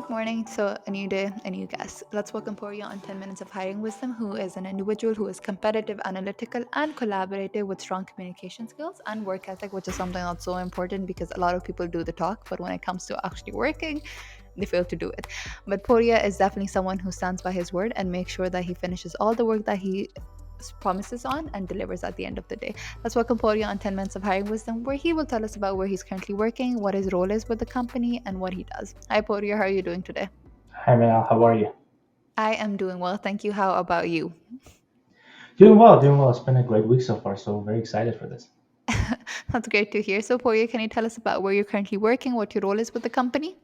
Good morning. So, a new day, a new guest. Let's welcome Pouria on 10 Minutes of Hiring Wisdom, who is an individual who is competitive, analytical, and collaborative with strong communication skills and work ethic, which is something that's so important because a lot of people do the talk, but when it comes to actually working, they fail to do it. But Pouria is definitely someone who stands by his word and makes sure that he finishes all the work that he promises on and delivers at the end of the day. Let's welcome Pouria on 10 Minutes of Hiring Wisdom, where he will tell us about where he's currently working, what his role is with the company, and what he does. Hi, Pouria. How are you doing today? Hi Mel, how are you? I am doing well. Thank you. How about you? Doing well, doing well. It's been a great week so far, so very excited for this. That's great to hear. So, Pouria, can you tell us about where you're currently working, what your role is with the company?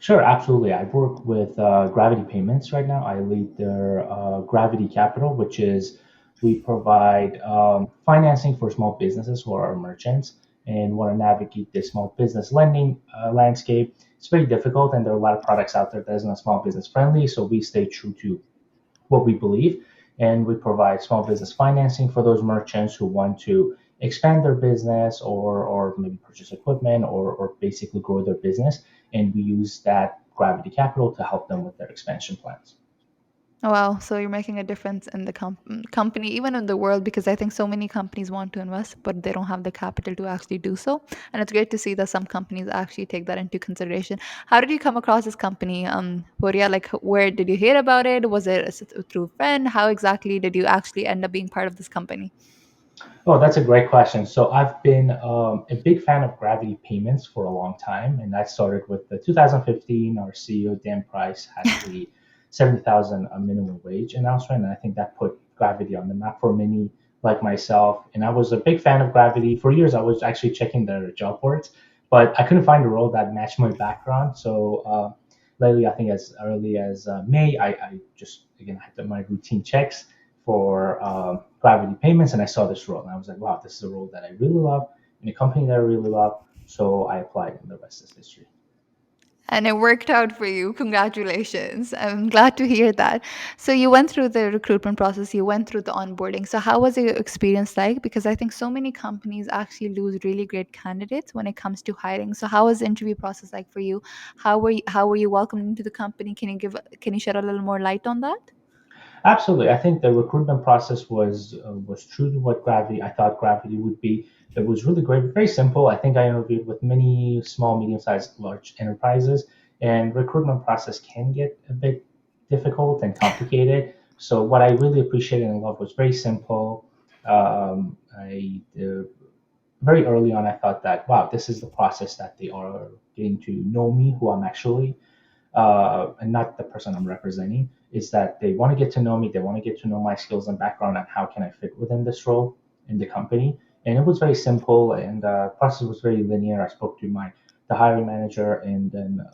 Sure, absolutely. I work with Gravity Payments right now. I lead their Gravity Capital, which is we provide financing for small businesses who are merchants and want to navigate the small business lending landscape. It's very difficult, and there are a lot of products out there that isn't small business friendly. So we stay true to what we believe, and we provide small business financing for those merchants who want to expand their business or maybe purchase equipment or basically grow their business. And we use that gravity capital to help them with their expansion plans. Oh, wow. So you're making a difference in the company, even in the world, because I think so many companies want to invest, but they don't have the capital to actually do so. And it's great to see that some companies actually take that into consideration. How did you come across this company, Pouria? Like, where did you hear about it? Was it through a friend? How exactly did you actually end up being part of this company? Oh, that's a great question. So I've been a big fan of Gravity Payments for a long time, and that started with the 2015. Our CEO Dan Price had the 70,000 minimum wage announcement, and I think that put Gravity on the map for many like myself. And I was a big fan of Gravity for years. I was actually checking their job boards, but I couldn't find a role that matched my background. So lately, I think as early as May, I just again had my routine checks for gravity payments, and I saw this role, and I was like, wow, this is a role that I really love in a company that I really love. So I applied, and the rest is history. And it worked out for you. Congratulations. I'm glad to hear that. So you went through the recruitment process, you went through the onboarding. So how was your experience like? Because I think so many companies actually lose really great candidates when it comes to hiring. So how was the interview process like for you? How were you welcomed into the company? Can you shed a little more light on that? Absolutely, I think the recruitment process was true to what Gravity I thought Gravity would be. It was really great, very simple. I think I interviewed with many small, medium-sized, large enterprises, and recruitment process can get a bit difficult and complicated. So what I really appreciated and loved was very simple. I very early on, I thought that, wow, this is the process that they are getting to know me, who I'm actually, and not the person I'm representing, is that they want to get to know me. They want to get to know my skills and background and how can I fit within this role in the company. And it was very simple, and the process was very linear. I spoke to the hiring manager, and then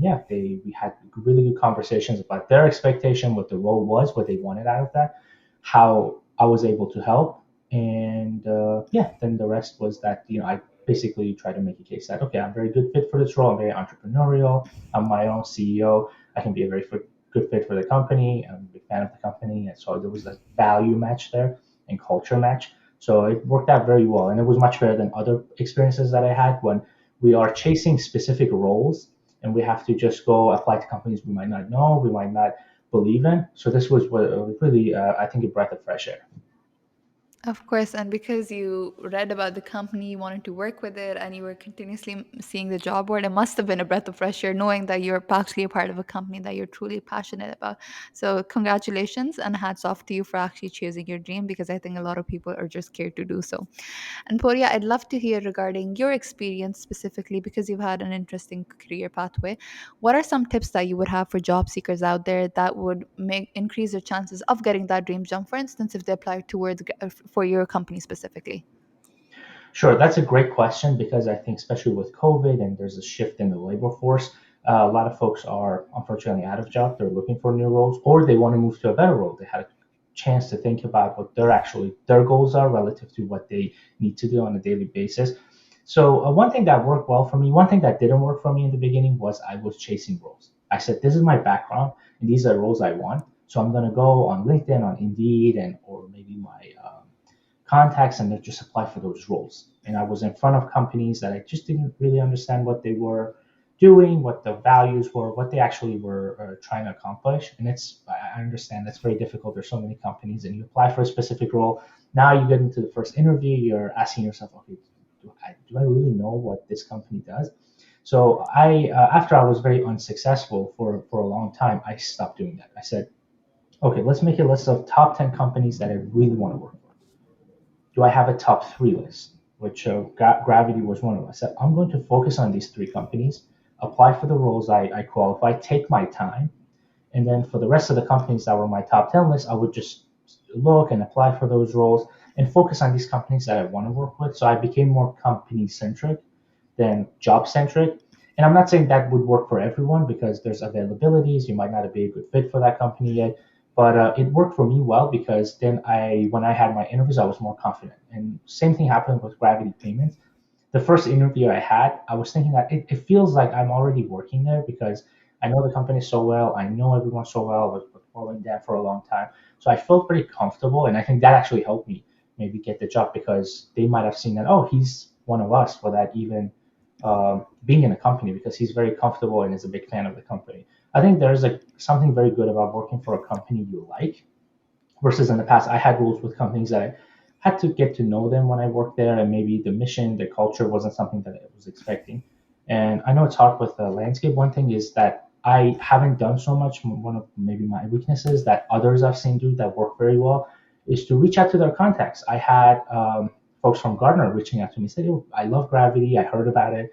yeah, they we had really good conversations about their expectation, what the role was, what they wanted out of that, how I was able to help, and yeah, then the rest was that I basically try to make a case that okay, I'm a very good fit for this role. I'm very entrepreneurial. I'm my own CEO. I can be a very good fit for the company. I'm a big fan of the company, and so there was a value match there and culture match. So it worked out very well, and it was much better than other experiences that I had when we are chasing specific roles and we have to just go apply to companies we might not know, we might not believe in. So this was what really, I think, a breath of fresh air. Of course, and because you read about the company, you wanted to work with it, and you were continuously seeing the job board, it must have been a breath of fresh air knowing that you're actually a part of a company that you're truly passionate about. So, congratulations and hats off to you for actually chasing your dream because I think a lot of people are just scared to do so. And Poria, I'd love to hear regarding your experience specifically because you've had an interesting career pathway. What are some tips that you would have for job seekers out there that would make increase their chances of getting that dream jump? For instance, if they apply towards for your company specifically. Sure, that's a great question because I think, especially with COVID and there's a shift in the labor force, a lot of folks are unfortunately out of job. They're looking for new roles, or they want to move to a better role. They had a chance to think about what their goals are relative to what they need to do on a daily basis. So one thing that worked well for me, one thing that didn't work for me in the beginning was I was chasing roles. I said, this is my background and these are roles I want. So I'm going to go on LinkedIn, on Indeed, and or maybe my contacts and then just apply for those roles. And I was in front of companies that I just didn't really understand what they were. doing, what the values were, what they actually were trying to accomplish. And I understand that's very difficult. There's so many companies, and you apply for a specific role. Now you get into the first interview, you're asking yourself, okay, do I really know what this company does? So after I was very unsuccessful for a long time, I stopped doing that. I said, okay, let's make a list of top 10 companies that I really want to work for. Do I have a top three list? Which Gravity was one of them. I said, I'm going to focus on these three companies, apply for the roles I qualify, take my time, and then for the rest of the companies that were my top 10 list, I would just look and apply for those roles and focus on these companies that I want to work with. So I became more company centric than job centric. And I'm not saying that would work for everyone because there's availabilities. You might not be a good fit for that company yet. But it worked for me well because then when I had my interviews, I was more confident. And same thing happened with Gravity Payments. The first interview I had, I was thinking that it feels like I'm already working there because I know the company so well. I know everyone so well. I was following them for a long time. So I felt pretty comfortable. And I think that actually helped me maybe get the job because they might have seen that, oh, he's one of us without even being in a company because he's very comfortable and is a big fan of the company. I think there's something very good about working for a company you like versus in the past I had rules with companies that I had to get to know them when I worked there, and maybe the mission, the culture wasn't something that I was expecting. And I know it's hard with the landscape. One thing is that I haven't done so much. One of maybe my weaknesses that others I've seen do that work very well is to reach out to their contacts. I had folks from Gardner reaching out to me, said, "Oh, I love Gravity. I heard about it.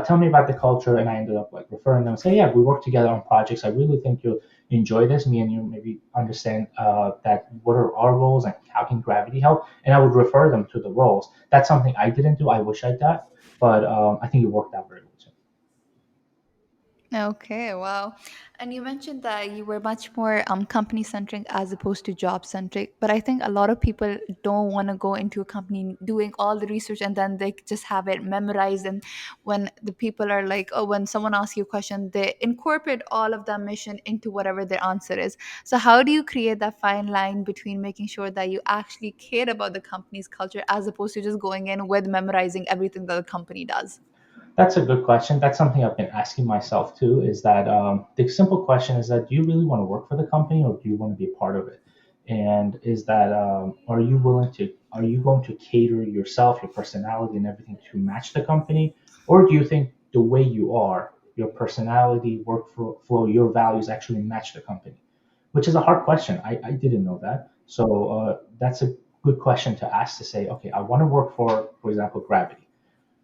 Tell me about the culture." And I ended up like referring them and say, "Yeah, we work together on projects. I really think you'll enjoy this. Me and you maybe understand that what are our roles and how can Gravity help." And I would refer them to the roles. That's something I didn't do. I wish I'd done, but I think it worked out very well too. Okay, wow. And you mentioned that you were much more company centric as opposed to job centric. But I think a lot of people don't want to go into a company doing all the research and then they just have it memorized. And when the people are like, oh, when someone asks you a question, they incorporate all of that mission into whatever their answer is. So, how do you create that fine line between making sure that you actually care about the company's culture as opposed to just going in with memorizing everything that the company does? That's a good question. That's something I've been asking myself too. Is that the simple question is that do you really want to work for the company or do you want to be a part of it? And is that are you going to cater yourself, your personality, and everything to match the company, or do you think the way you are, your personality, flow, your values actually match the company? Which is a hard question. I didn't know that. So that's a good question to ask to say, okay, I want to work for example, Gravity.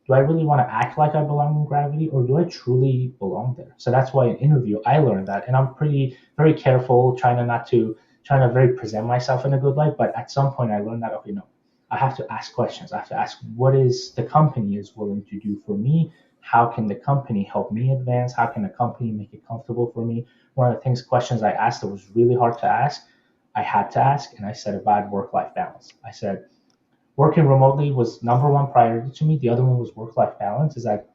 Do I really want to act like I belong in Gravity or do I truly belong there? So that's why in interview I learned that, and I'm pretty very careful, trying to very present myself in a good light. But at some point I learned that, okay, no, I have to ask questions. I have to ask what is the company is willing to do for me. How can the company help me advance? How can the company make it comfortable for me? One of the questions I asked that was really hard to ask, I had to ask, and I said about work-life balance. I said working remotely was number one priority to me. The other one was work-life balance. Is that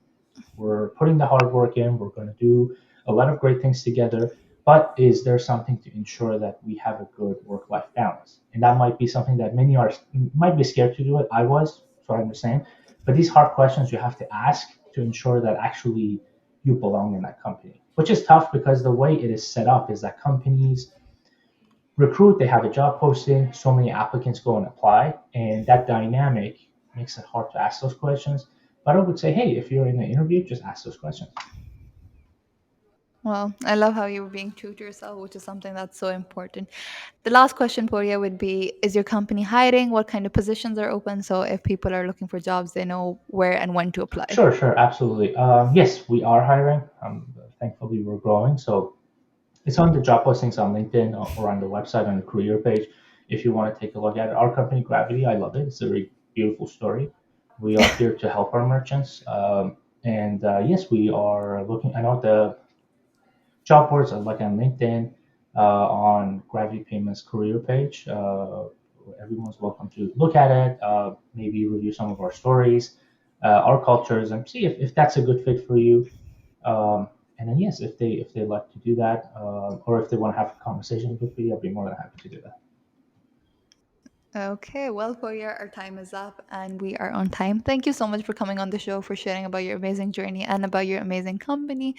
we're putting the hard work in. We're going to do a lot of great things together. But is there something to ensure that we have a good work-life balance? And that might be something that many are might be scared to do it. I was, so I understand. But these hard questions you have to ask to ensure that actually you belong in that company, which is tough because the way it is set up is that companies recruit, they have a job posting, so many applicants go and apply, and that dynamic makes it hard to ask those questions. But I would say, hey, if you're in the interview, just ask those questions. Well, I love how you're being true to yourself, which is something that's so important. The last question, Pouria, would be: is your company hiring? What kind of positions are open? So if people are looking for jobs, they know where and when to apply. Sure, sure, absolutely. Yes, we are hiring. Thankfully, we're growing. So it's on the job postings on LinkedIn or on the website on the career page. If you want to take a look at it, our company Gravity, I love it. It's a very beautiful story. We are here to help our merchants. And yes, we are looking. I know the job boards are like on LinkedIn, on Gravity Payments career page. Everyone's welcome to look at it, maybe review some of our stories, our cultures, and see if that's a good fit for you. And then yes, if they like to do that, or if they want to have a conversation with me, I'll be more than happy to do that. Okay, well, Pouria, our time is up and we are on time. Thank you so much for coming on the show, for sharing about your amazing journey and about your amazing company.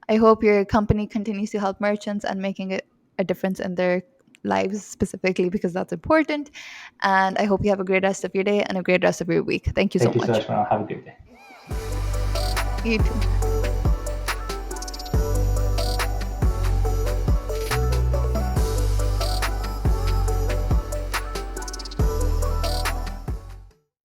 I hope your company continues to help merchants and making a difference in their lives specifically because that's important. And I hope you have a great rest of your day and a great rest of your week. Thank you so Thank you so much. much, man. Have a good day. You too.